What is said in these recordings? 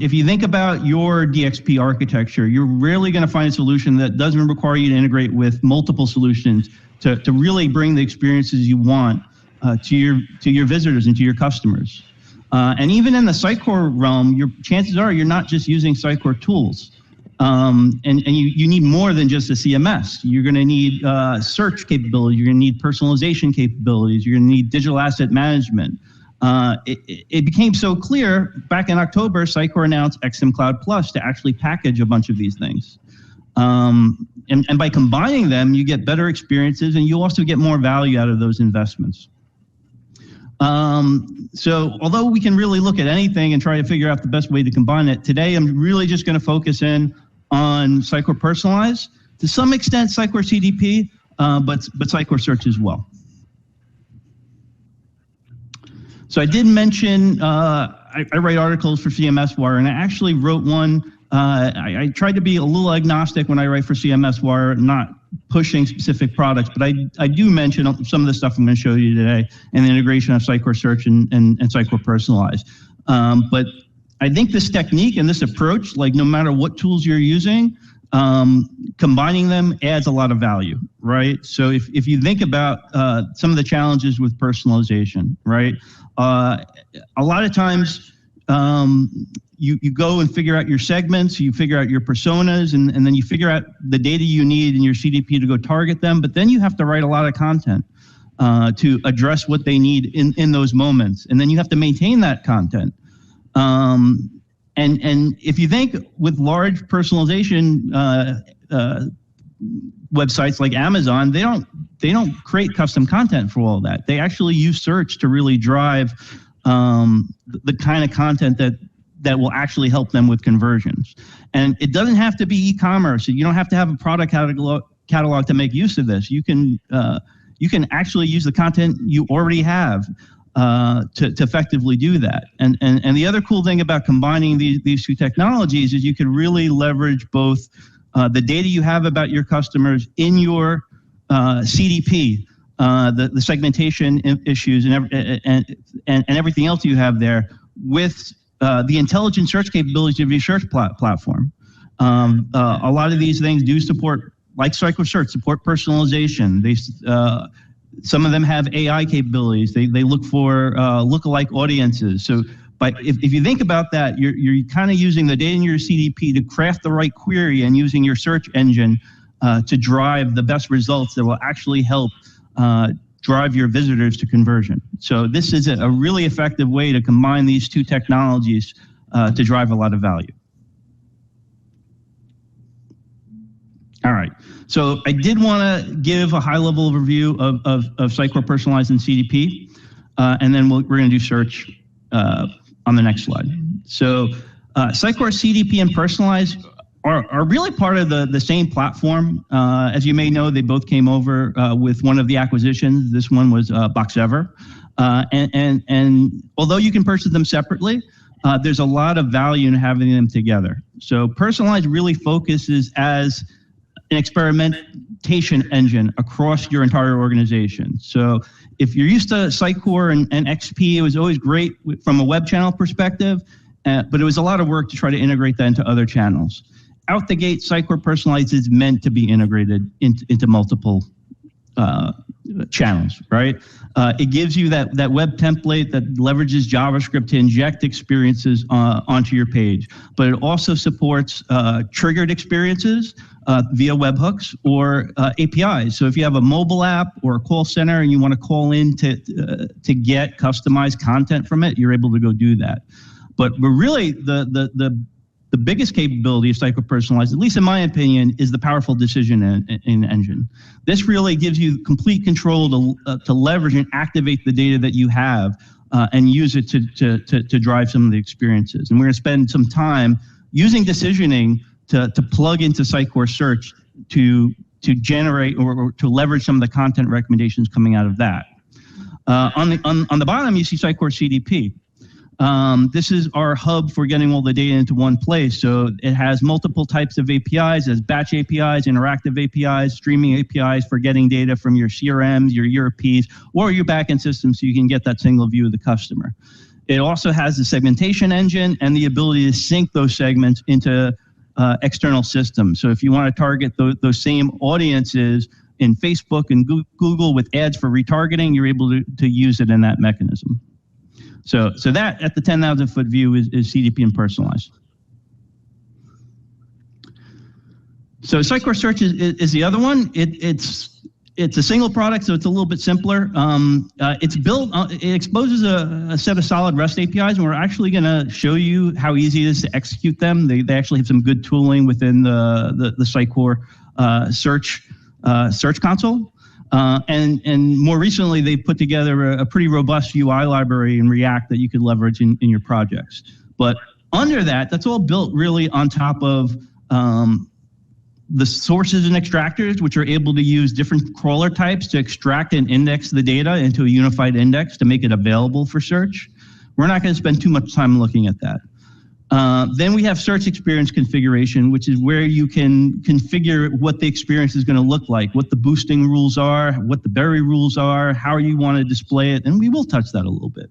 If you think about your DXP architecture, you're rarely going to find a solution that doesn't require you to integrate with multiple solutions to really bring the experiences you want to your visitors and to your customers. And even in the Sitecore realm, your chances are you're not just using Sitecore tools. And you need more than just a CMS. You're going to need search capabilities. You're going to need personalization capabilities. You're going to need digital asset management. It became so clear back in October, Sitecore announced XM Cloud Plus to actually package a bunch of these things. And by combining them, you get better experiences and you also get more value out of those investments. So although we can really look at anything and try to figure out the best way to combine it, today I'm really just going to focus in on Sitecore Personalize, to some extent Sitecore CDP, but Sitecore Search as well. So I did mention I write articles for CMS Wire, and I actually wrote one. I tried to be a little agnostic when I write for CMS Wire, not pushing specific products, but I do mention some of the stuff I'm going to show you today and the integration of Sitecore Search and Sitecore Personalize. But I think this technique and this approach, like no matter what tools you're using, combining them adds a lot of value, right? So if you think about some of the challenges with personalization, right? A lot of times you go and figure out your segments, you figure out your personas, and then you figure out the data you need in your CDP to go target them, but then you have to write a lot of content to address what they need in those moments, and then you have to maintain that content. And if you think with large personalization websites like Amazon, they don't create custom content for all that. They actually use search to really drive the kind of content that will actually help them with conversions. And it doesn't have to be e-commerce. You don't have to have a product catalog to make use of this. You can actually use the content you already have to effectively do that. And the other cool thing about combining these two technologies is you can really leverage both the data you have about your customers in your CDP, the segmentation issues and everything else you have there with the intelligent search capabilities of your search platform. A lot of these things do support, like Sitecore Search, support personalization. Some of them have AI capabilities. They look for lookalike audiences. So if you think about that, you're kind of using the data in your CDP to craft the right query and using your search engine to drive the best results that will actually help drive your visitors to conversion. So this is a really effective way to combine these two technologies to drive a lot of value. All right, so I did want to give a high-level overview of Sitecore Personalize and CDP, and then we're going to do search on the next slide. So Sitecore CDP and Personalize are really part of the same platform. As you may know, they both came over with one of the acquisitions. This one was Boxever. And although you can purchase them separately, there's a lot of value in having them together. So Personalize really focuses as an experimentation engine across your entire organization. So if you're used to Sitecore and XP, it was always great from a web channel perspective, but it was a lot of work to try to integrate that into other channels. Out the gate, Sitecore Personalize is meant to be integrated into multiple channels, right? It gives you that web template that leverages JavaScript to inject experiences onto your page, but it also supports triggered experiences via webhooks or APIs. So if you have a mobile app or a call center and you want to call in to get customized content from it, you're able to go do that. But really, the biggest capability of Sitecore Personalize, at least in my opinion, is the powerful decision engine. This really gives you complete control to leverage and activate the data that you have and use it to drive some of the experiences. And we're going to spend some time using decisioning to plug into Sitecore Search to generate or to leverage some of the content recommendations coming out of that. On the bottom, you see Sitecore CDP. This is our hub for getting all the data into one place. So it has multiple types of APIs, as batch APIs, interactive APIs, streaming APIs for getting data from your CRMs, your ERPs, or your backend systems so you can get that single view of the customer. It also has the segmentation engine and the ability to sync those segments into external systems. So if you want to target those same audiences in Facebook and Google with ads for retargeting, you're able to use it in that mechanism. So that at the 10,000 foot view is CDP and Personalize. So Sitecore Search is the other one. It's a single product, so it's a little bit simpler. It's built, it exposes a set of solid REST APIs, and we're actually going to show you how easy it is to execute them. They actually have some good tooling within the Sitecore Search console. And more recently, they put together a pretty robust UI library in React that you could leverage in your projects. But under that, that's all built really on top of the sources and extractors, which are able to use different crawler types to extract and index the data into a unified index to make it available for search. We're not going to spend too much time looking at that. Then we have search experience configuration, which is where you can configure what the experience is going to look like, what the boosting rules are, what the bury rules are, how you want to display it, and we will touch that a little bit.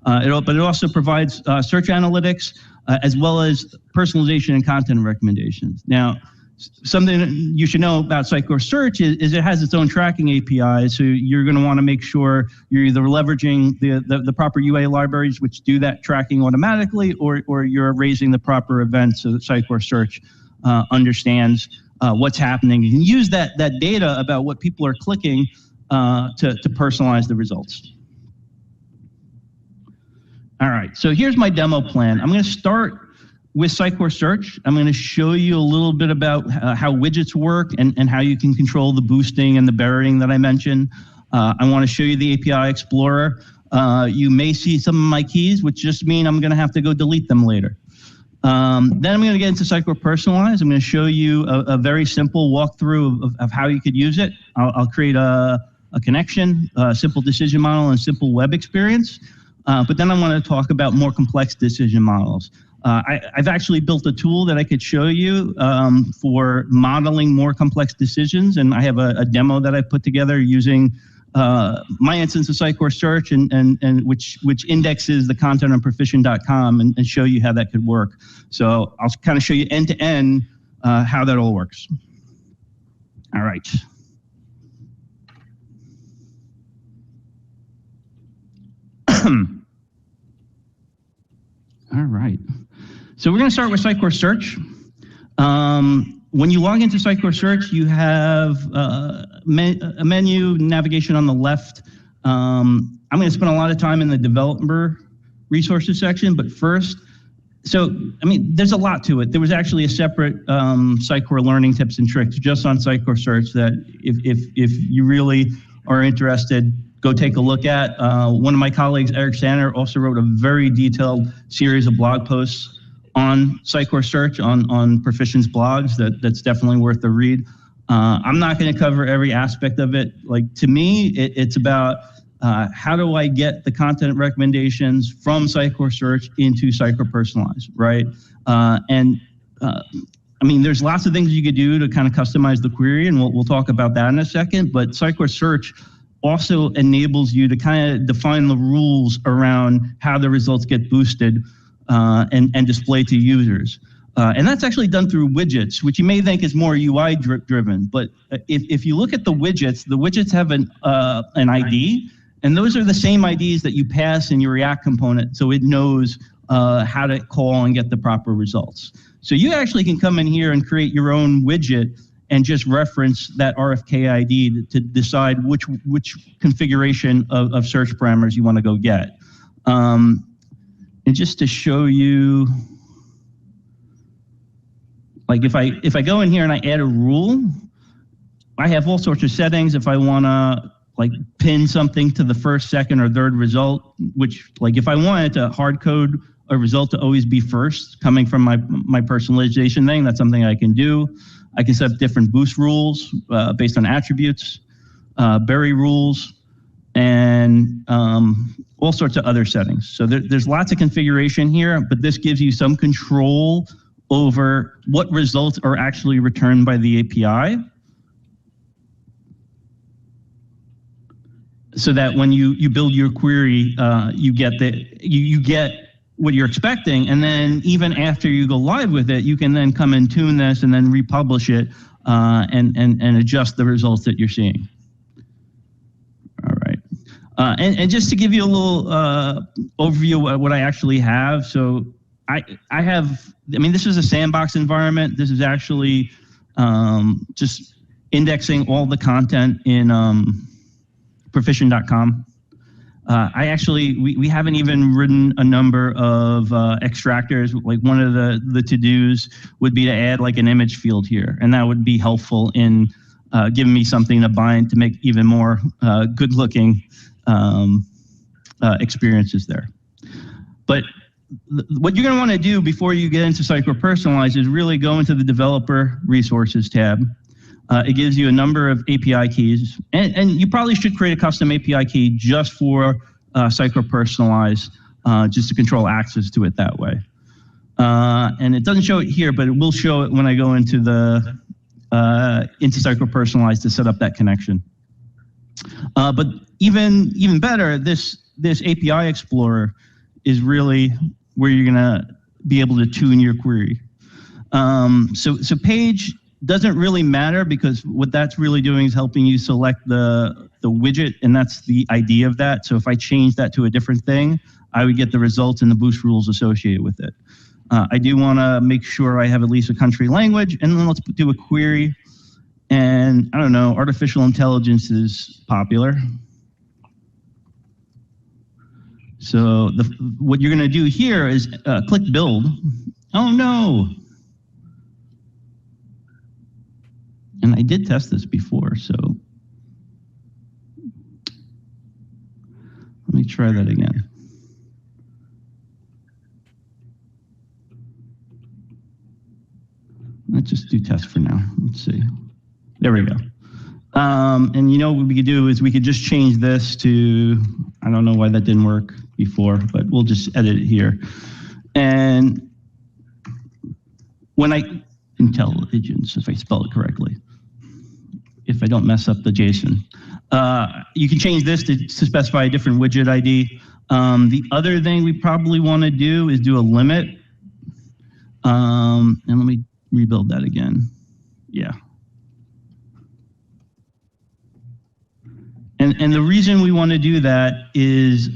But it also provides search analytics as well as personalization and content recommendations. Now, something you should know about Sitecore Search is it has its own tracking API, so you're going to want to make sure you're either leveraging the proper UA libraries, which do that tracking automatically, or you're raising the proper events so that Sitecore Search understands what's happening. You can use that data about what people are clicking to personalize the results. All right, so here's my demo plan. I'm going to start with Sitecore Search. I'm going to show you a little bit about how widgets work and how you can control the boosting and the burying that I mentioned. I want to show you the API Explorer. You may see some of my keys, which just mean I'm going to have to go delete them later. Then I'm going to get into Sitecore Personalize. I'm going to show you a very simple walkthrough of how you could use it. I'll create a connection, a simple decision model, and simple web experience. But then I want to talk about more complex decision models. I've actually built a tool that I could show you for modeling more complex decisions, and I have a demo that I put together using my instance of Sitecore Search and which indexes the content on proficient.com and show you how that could work. So I'll kind of show you end to end how that all works. All right. All right. So we're going to start with Sitecore Search. When you log into Sitecore Search, you have a menu navigation on the left. I'm going to spend a lot of time in the developer resources section, but first, there's a lot to it. There was actually a separate Sitecore learning tips and tricks just on Sitecore Search that if you really are interested, go take a look at. One of my colleagues, Eric Sander, also wrote a very detailed series of blog posts on Sitecore Search on Proficient's blogs that's definitely worth the read. I'm not going to cover every aspect of it. Like, to me, it's about how do I get the content recommendations from Sitecore Search into Sitecore Personalize, right? There's lots of things you could do to kind of customize the query, and we'll talk about that in a second, but Sitecore Search also enables you to kind of define the rules around how the results get boosted and displayed to users. And that's actually done through widgets, which you may think is more UI driven. But if you look at the widgets have an ID, and those are the same IDs that you pass in your React component, so it knows how to call and get the proper results. So you actually can come in here and create your own widget and just reference that RFK ID to decide which configuration of search parameters you want to go get. And just to show you, like if I go in here and I add a rule, I have all sorts of settings. If I want to like pin something to the first, second, or third result, which, like, if I wanted to hard code a result to always be first coming from my personalization thing, that's something I can do. I can set up different boost rules based on attributes, bury rules, and all sorts of other settings. So there's lots of configuration here, but this gives you some control over what results are actually returned by the API. so that when you build your query, you get you get what you're expecting, and then even after you go live with it, you can then come and tune this and then republish it and adjust the results that you're seeing. All right, and just to give you a little overview of what I actually have. So I mean, this is a sandbox environment. This is actually just indexing all the content in proficient.com. We haven't even written a number of extractors. Like one of the to-dos would be to add like an image field here, and that would be helpful in giving me something to bind to make even more good-looking experiences there. But what you're going to want to do before you get into Sitecore Personalize is really go into the Developer Resources tab. It gives you a number of API keys, and you probably should create a custom API key just for Sitecore Personalize, just to control access to it that way. And it doesn't show it here, but it will show it when I go into the into Sitecore Personalize to set up that connection. But even better, this API Explorer is really where you're gonna be able to tune your query. So page doesn't really matter, because what that's really doing is helping you select the widget, and that's the ID of that. So if I change that to a different thing, I would get the results and the boost rules associated with it. I do want to make sure I have at least a country language, and then let's do a query. And I don't know, artificial intelligence is popular. So what you're going to do here is click build. Oh no. And I did test this before, so let me try that again. Let's just do test for now. Let's see. There we go. And you know what we could do is we could just change this to, I don't know why that didn't work before, but we'll just edit it here. And when intelligence, if I spell it correctly, if I don't mess up the JSON. You can change this to specify a different widget ID. The other thing we probably want to do is do a limit. And let me rebuild that again. Yeah. And the reason we want to do that is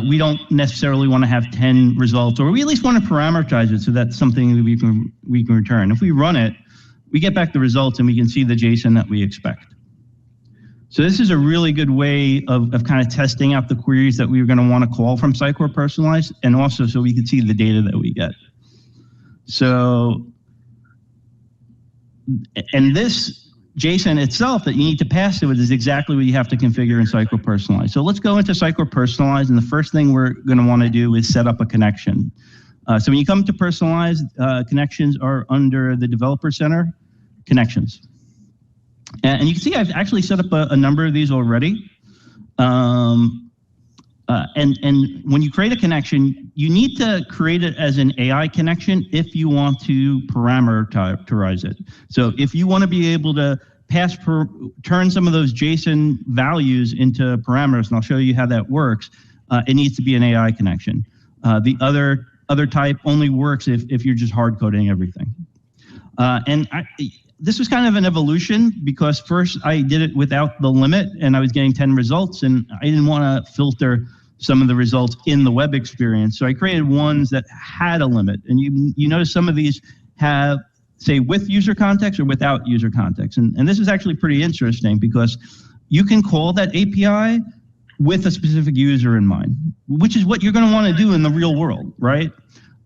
we don't necessarily want to have 10 results, or we at least want to parameterize it so that's something that we can return. If we run it, we get back the results and we can see the JSON that we expect. So this is a really good way of kind of testing out the queries that we are going to want to call from Sitecore Personalize, and also so we can see the data that we get. So, and this JSON itself that you need to pass to it is exactly what you have to configure in Sitecore Personalize. So let's go into Sitecore Personalize, and the first thing we're going to want to do is set up a connection. So when you come to Personalize, connections are under the Developer Center, Connections. And you can see I've actually set up a number of these already. And when you create a connection, you need to create it as an AI connection if you want to parameterize it. So if you want to be able to turn some of those JSON values into parameters, and I'll show you how that works, it needs to be an AI connection. The other type only works if you're just hard coding everything. This was kind of an evolution, because first I did it without the limit and I was getting 10 results, and I didn't want to filter some of the results in the web experience. So I created ones that had a limit. And you notice some of these have, say, with user context or without user context. And this is actually pretty interesting, because you can call that API with a specific user in mind, which is what you're going to want to do in the real world, right?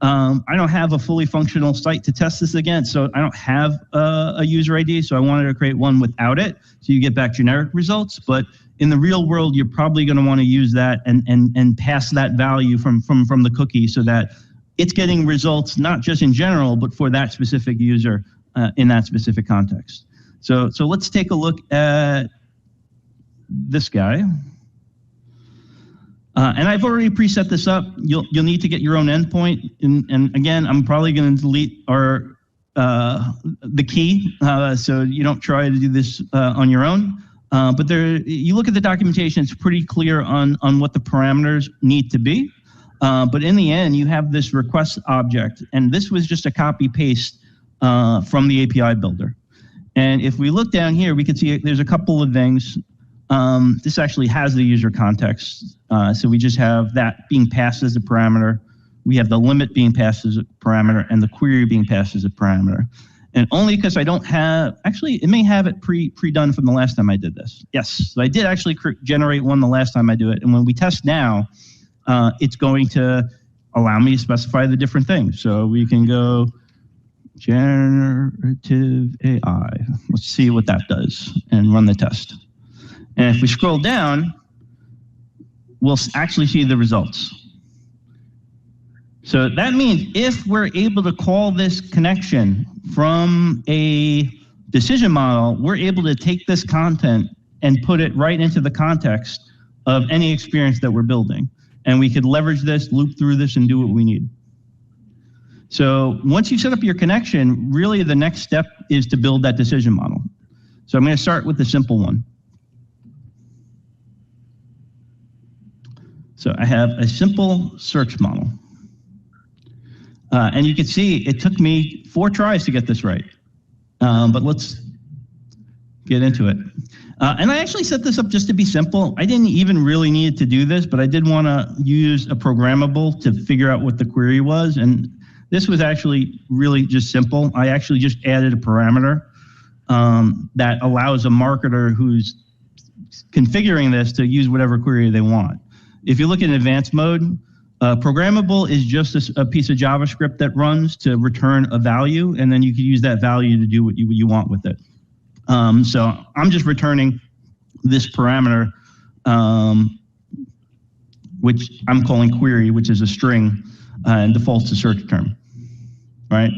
I don't have a fully functional site to test this against, so I don't have a user ID, so I wanted to create one without it, so you get back generic results. But in the real world, you're probably going to want to use that and pass that value from the cookie, so that it's getting results not just in general, but for that specific user in that specific context. So let's take a look at this guy. And I've already preset this up. You'll need to get your own endpoint. And again, I'm probably going to delete the key, so you don't try to do this on your own. But you look at the documentation, it's pretty clear on what the parameters need to be. But in the end, you have this request object, and this was just a copy paste from the API builder. And if we look down here, we can see there's a couple of things. This actually has the user context. So we just have that being passed as a parameter. We have the limit being passed as a parameter and the query being passed as a parameter. And only because I don't have, actually, it may have it pre-done from the last time I did this. Yes, so I did actually generate one the last time I do it. And when we test now, it's going to allow me to specify the different things. So we can go generative AI. Let's see what that does and run the test. And if we scroll down, we'll actually see the results. So that means if we're able to call this connection from a decision model, we're able to take this content and put it right into the context of any experience that we're building. And we could leverage this, loop through this, and do what we need. So once you set up your connection, really the next step is to build that decision model. So I'm going to start with the simple one. So I have a simple search model. And you can see it took me 4 tries to get this right. But let's get into it. And I actually set this up just to be simple. I didn't even really need to do this, but I did want to use a programmable to figure out what the query was. And this was actually really just simple. I actually just added a parameter that allows a marketer who's configuring this to use whatever query they want. If you look in advanced mode, programmable is just a piece of JavaScript that runs to return a value, and then you can use that value to do what you want with it. So I'm just returning this parameter, which I'm calling query, which is a string and defaults to search term, right?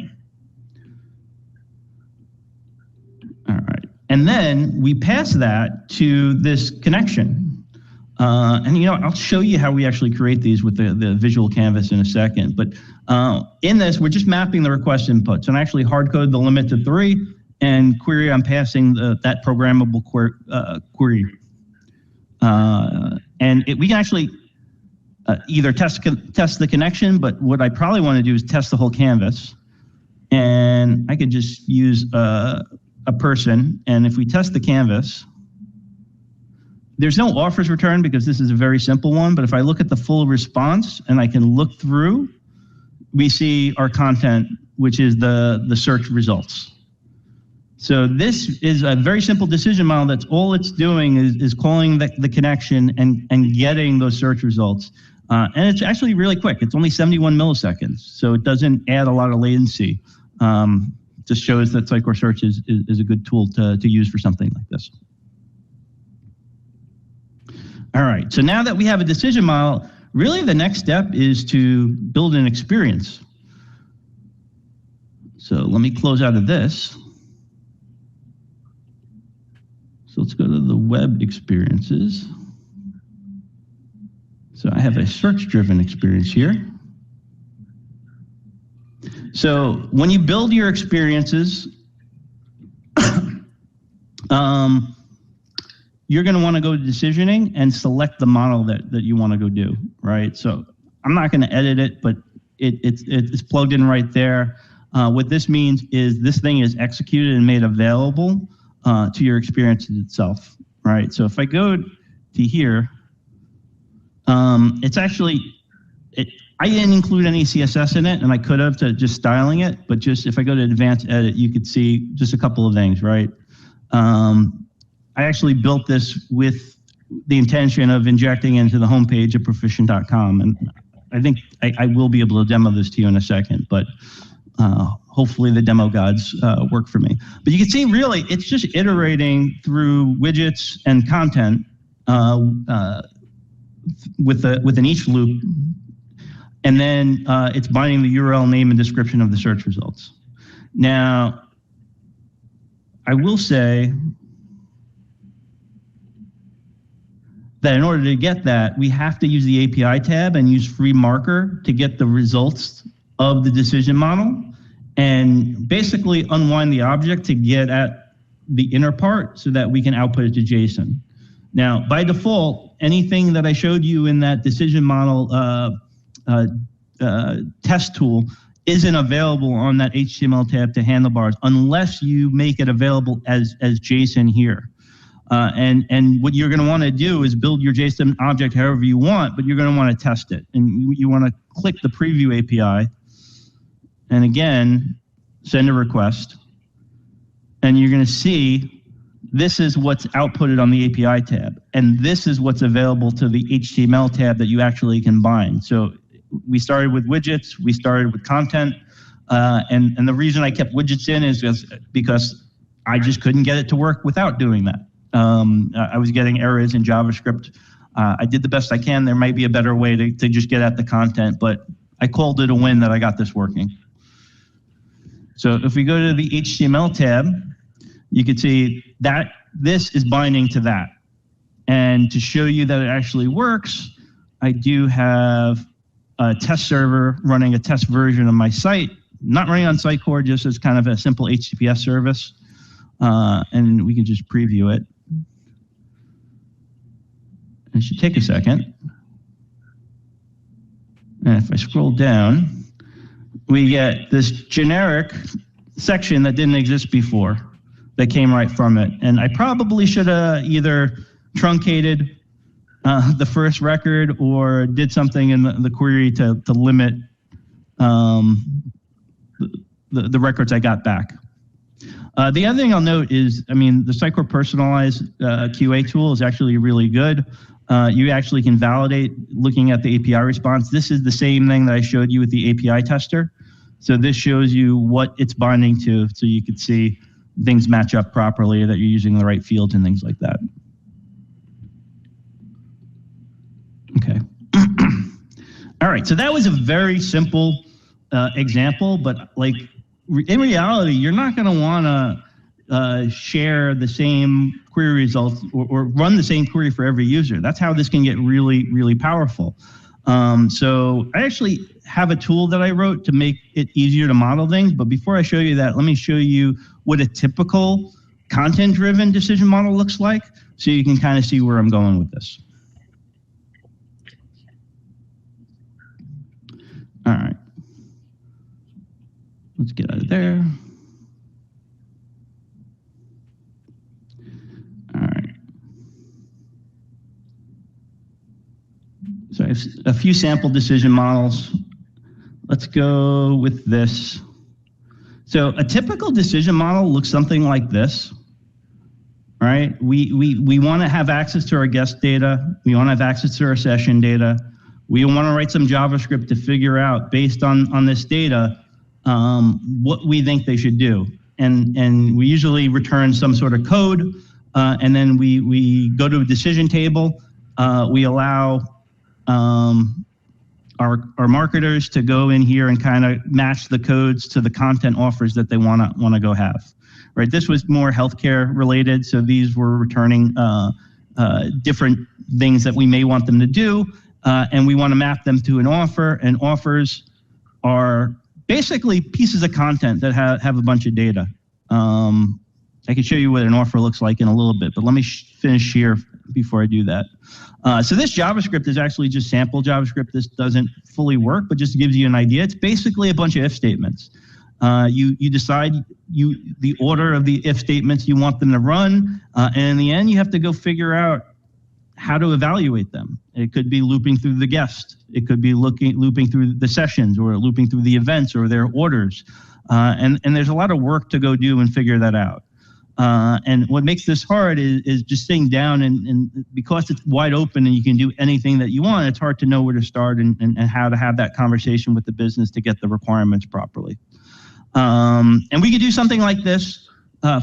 All right, and then we pass that to this connection. And I'll show you how we actually create these with the visual canvas in a second. But in this, we're just mapping the request inputs and actually hard code the limit to 3 and query. I'm passing that programmable query. And we can actually either test the connection, but what I probably want to do is test the whole canvas. And I could just use a person. And if we test the canvas, there's no offers returned because this is a very simple one, but if I look at the full response and I can look through, we see our content, which is the search results. So this is a very simple decision model that's all it's doing is calling the connection and getting those search results. And it's actually really quick. It's only 71 milliseconds, so it doesn't add a lot of latency. Just shows that Sitecore Search is a good tool to use for something like this. All right, so now that we have a decision model, really the next step is to build an experience. So let me close out of this. So let's go to the web experiences. So I have a search-driven experience here. So when you build your experiences, you're going to want to go to decisioning and select the model that you want to go do, right? So I'm not going to edit it, but it's plugged in right there. What this means is this thing is executed and made available to your experiences itself, right? So if I go to here, it's actually, I didn't include any CSS in it, and I could have to just styling it, but just if I go to advanced edit, you could see just a couple of things, right? I actually built this with the intention of injecting into the homepage of proficient.com, and I think I will be able to demo this to you in a second, but hopefully the demo gods work for me. But you can see really it's just iterating through widgets and content with an each loop, and then it's binding the URL name and description of the search results. Now, I will say that in order to get that, we have to use the API tab and use free marker to get the results of the decision model and basically unwind the object to get at the inner part so that we can output it to JSON. Now, by default, anything that I showed you in that decision model test tool isn't available on that HTML tab to handlebars unless you make it available as JSON here. And what you're going to want to do is build your JSON object however you want, but you're going to want to test it. And you want to click the preview API, and again, send a request. And you're going to see this is what's outputted on the API tab. And this is what's available to the HTML tab that you actually can bind. So we started with widgets, we started with content, and the reason I kept widgets in is because I just couldn't get it to work without doing that. I was getting errors in JavaScript. I did the best I can. There might be a better way to just get at the content, but I called it a win that I got this working. So if we go to the HTML tab, you can see that this is binding to that. And to show you that it actually works, I do have a test server running a test version of my site, not running on Sitecore, just as kind of a simple HTTPS service. And we can just preview it. It should take a second. And if I scroll down, we get this generic section that didn't exist before that came right from it. And I probably should have either truncated the first record or did something in the query to limit the records I got back. The other thing I'll note is, I mean, the Sitecore Personalize QA tool is actually really good. You actually can validate looking at the API response. This is the same thing that I showed you with the API tester. So this shows you what it's binding to, so you can see things match up properly, that you're using the right fields and things like that. Okay. All right, so that was a very simple example, but like in reality, you're not going to want to share the same query results or run the same query for every user. That's how this can get really, really powerful. So I actually have a tool that I wrote to make it easier to model things. But before I show you that, let me show you what a typical content-driven decision model looks like, so you can kind of see where I'm going with this. All right. Let's get out of there. All right. So I have a few sample decision models. Let's go with this. So a typical decision model looks something like this. All right. We want to have access to our guest data. We want to have access to our session data. We want to write some JavaScript to figure out, based on this data, what we think they should do. And we usually return some sort of code, and then we go to a decision table. We allow our marketers to go in here and kind of match the codes to the content offers that they want to go have. Right. This was more healthcare related, so these were returning different things that we may want them to do, and we want to map them to an offer. And offers are basically pieces of content that have a bunch of data. I can show you what an offer looks like in a little bit, but let me finish here before I do that. So this JavaScript is actually just sample JavaScript. This doesn't fully work, but just gives you an idea. It's basically a bunch of if statements. You decide the order of the if statements you want them to run, and in the end, you have to go figure out how to evaluate them. It could be looping through the guest. It could be looping through the sessions, or looping through the events or their orders. And there's a lot of work to go do and figure that out. And what makes this hard is just sitting down, and because it's wide open and you can do anything that you want, it's hard to know where to start and how to have that conversation with the business to get the requirements properly. And we could do something like this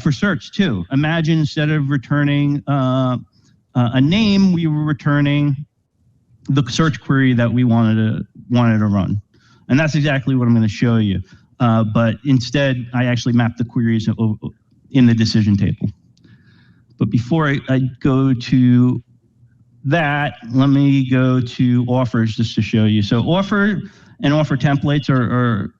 for search too. Imagine instead of returning a name, we were returning the search query that we wanted to run. And that's exactly what I'm going to show you. But instead, I actually mapped the queries in the decision table. But before I go to that, let me go to offers just to show you. So offer and offer templates are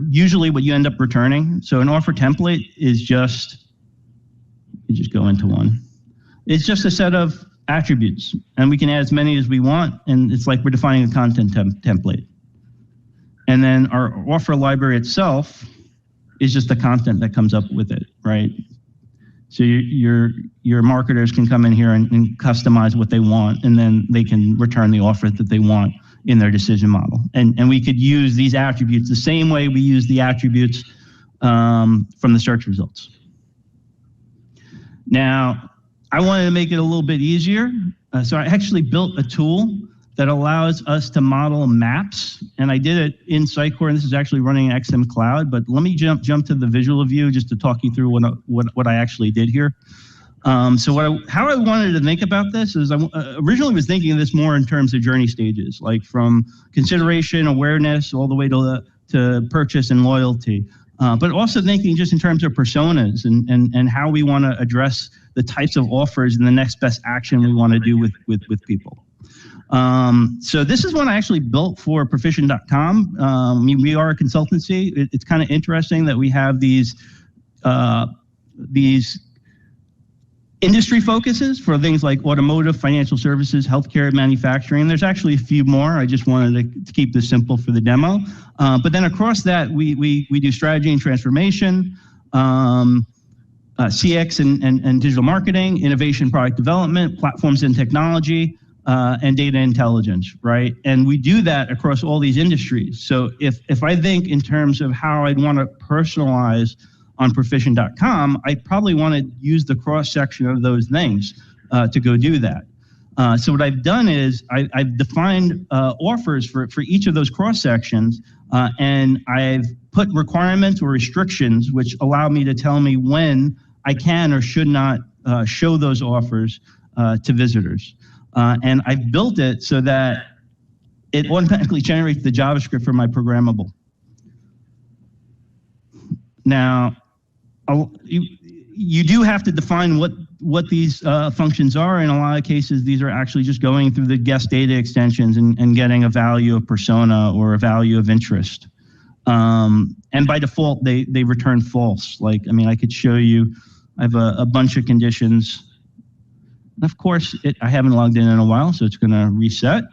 usually what you end up returning. So an offer template is just You just go into one. It's just a set of attributes, and we can add as many as we want, and it's like we're defining a content template. And then our offer library itself is just the content that comes up with it, right? So your marketers can come in here and customize what they want, and then they can return the offer that they want in their decision model. And we could use these attributes the same way we use the attributes from the search results. Now, I wanted to make it a little bit easier, so I actually built a tool that allows us to model maps, and I did it in Sitecore, and this is actually running in XM Cloud, but let me jump to the visual view just to talk you through what I actually did here. So how I wanted to think about this is I originally was thinking of this more in terms of journey stages, like from consideration, awareness, all the way to purchase and loyalty. But also thinking just in terms of personas and how we want to address the types of offers and the next best action we want to do with people. So this is one I actually built for Proficient.com. We are a consultancy. It's kind of interesting that we have these industry focuses for things like automotive, financial services, healthcare, manufacturing. There's actually a few more. I just wanted to keep this simple for the demo. But then across that, we do strategy and transformation, CX and digital marketing, innovation, product development, platforms and technology, and data intelligence, right? And we do that across all these industries. So if I think in terms of how I'd want to personalize on Proficient.com, I probably want to use the cross-section of those things to go do that. So what I've done is I've defined offers for each of those cross-sections, and I've put requirements or restrictions which allow me to tell me when I can or should not show those offers to visitors. And I've built it so that it automatically generates the JavaScript for my programmable. Now, you do have to define what these functions are. In a lot of cases, these are actually just going through the guest data extensions and getting a value of persona or a value of interest. And by default, they return false. Like, I mean, I could show you, I have a bunch of conditions. And of course, I haven't logged in a while, so it's going to reset.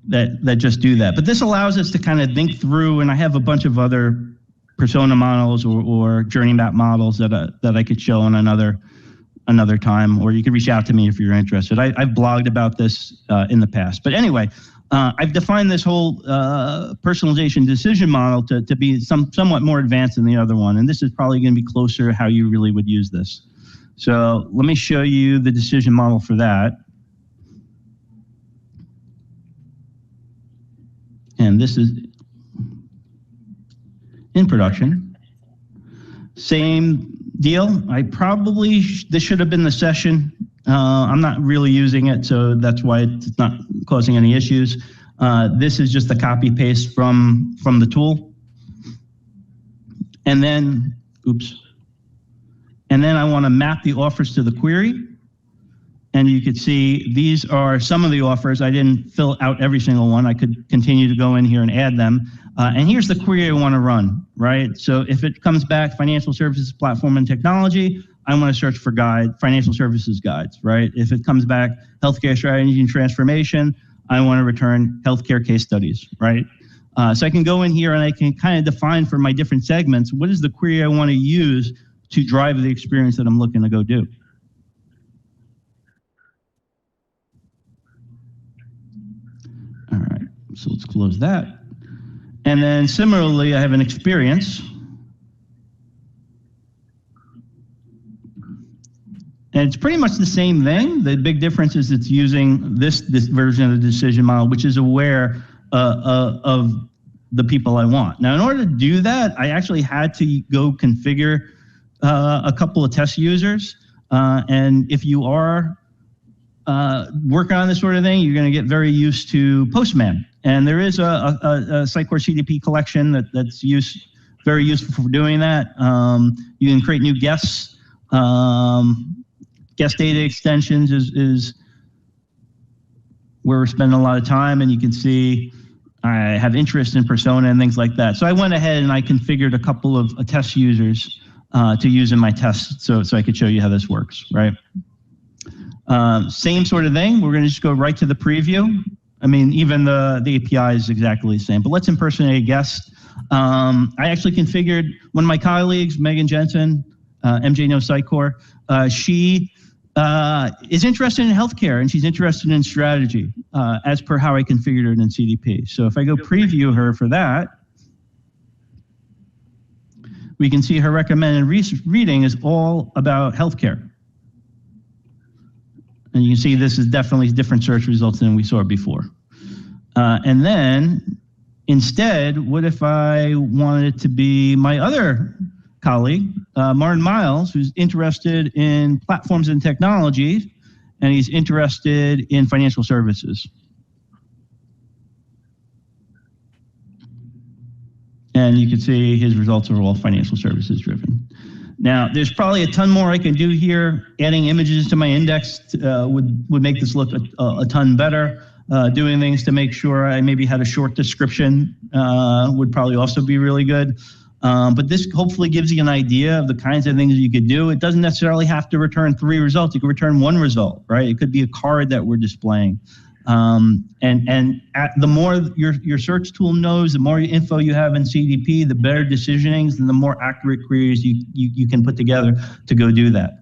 That just do that. But this allows us to kind of think through, and I have a bunch of other persona models or journey map models that I could show on another time, or you can reach out to me if you're interested. I've blogged about this in the past. But anyway, I've defined this whole personalization decision model to be somewhat more advanced than the other one, and this is probably going to be closer to how you really would use this. So let me show you the decision model for that. And this is in production. Same deal. This should have been the session. I'm not really using it, so that's why it's not causing any issues. This is just the copy paste from the tool. And then, and then I want to map the offers to the query. And you could see these are some of the offers. I didn't fill out every single one. I could continue to go in here and add them. And here's the query I want to run, right? So if it comes back financial services, platform and technology, I want to search for financial services guides, right? If it comes back healthcare strategy and transformation, I want to return healthcare case studies, right? So I can go in here and I can kind of define for my different segments, what is the query I want to use to drive the experience that I'm looking to go do. All right, so let's close that. And then similarly, I have an experience. And it's pretty much the same thing. The big difference is it's using this version of the decision model, which is aware of the people I want. Now, in order to do that, I actually had to go configure a couple of test users. And if you are working on this sort of thing, you're going to get very used to Postman. And there is a Sitecore CDP collection that's very useful for doing that. You can create new guests. Guest data extensions is where we're spending a lot of time, and you can see I have interest in persona and things like that. So I went ahead and I configured a couple of test users to use in my test so I could show you how this works, right? Same sort of thing. We're going to just go right to the preview. I mean, even the API is exactly the same, but let's impersonate a guest. I actually configured one of my colleagues, Megan Jensen, MJ knows Sitecore. She is interested in healthcare and she's interested in strategy as per how I configured it in CDP. So if I go preview her for that, we can see her recommended reading is all about healthcare. And you can see this is definitely different search results than we saw before. And then instead, what if I wanted it to be my other colleague, Martin Miles, who's interested in platforms and technology, and he's interested in financial services. And you can see his results are all financial services driven. Now, there's probably a ton more I can do here. Adding images to my index would make this look a ton better. Doing things to make sure I maybe had a short description would probably also be really good. But this hopefully gives you an idea of the kinds of things you could do. It doesn't necessarily have to return 3 results. You could return 1 result, right? It could be a card that we're displaying. The more your search tool knows, the more info you have in CDP, the better decisionings and the more accurate queries you can put together to go do that.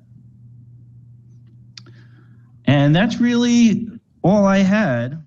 And that's really all I had.